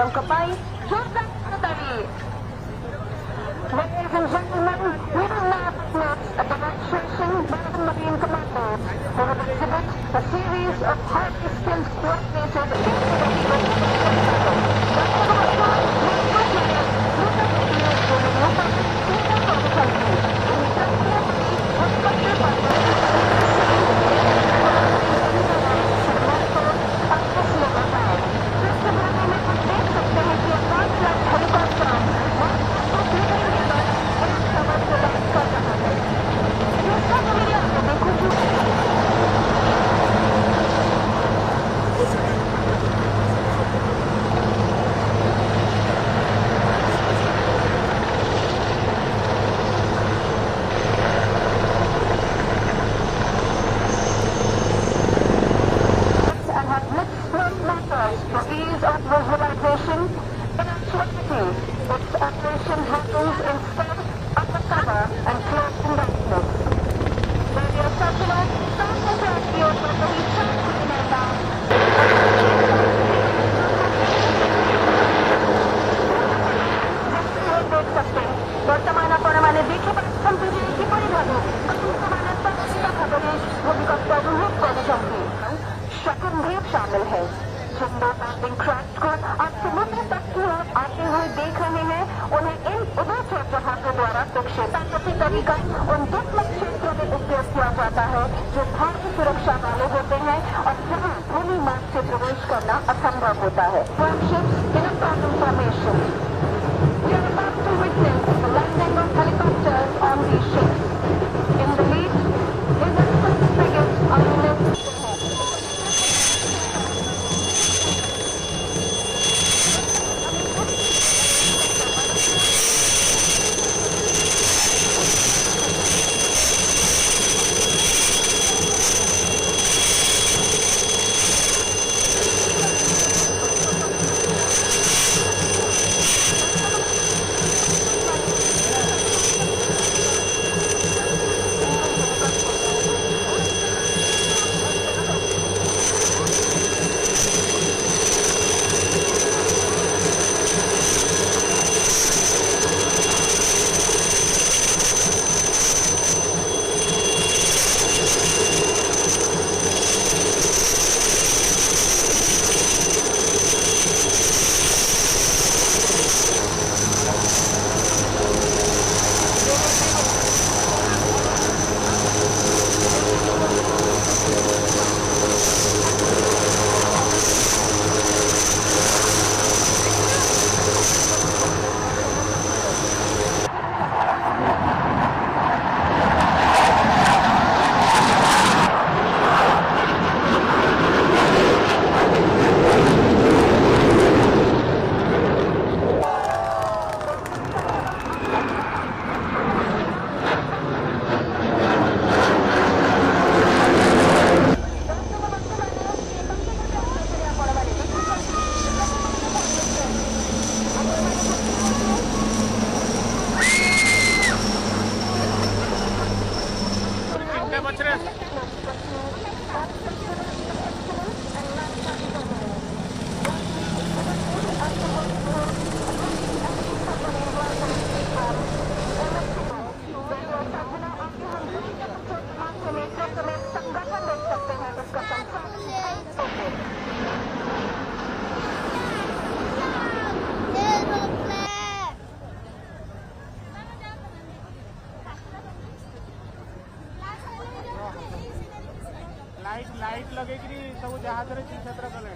Kapay, Jordan Katari. Ladies and gentlemen, we will now witness a demonstration by the Marine Commandos who will exhibit a series of highly skilled coordinated for ease of visualization. In actuality, its operation happens instead undercover and closed in darkness. Radio Satellite, South Radio देख सकते हैं वर्तमान अपरमाने देखे संपूर्ण की परिभाषा भूमिकंप शकन भी शामिल है लैंडिंग क्राफ्ट को आप समुद्र तक की ओर आते हुए देख रहे हैं। उन्हें इन उभयचर जहाजों द्वारा सुरक्षित तरीका उन दुर्लभ क्षेत्रों में उपयोग किया जाता है जो भारतीय सुरक्षा वाले होते हैं और जहां भूमि मार्ग से प्रवेश करना असंभव होता है। We are about to witness the landing of helicopters on these ships. In the lead is a frigate INS. Light लगेगी सब जहाज रे चित्र कले।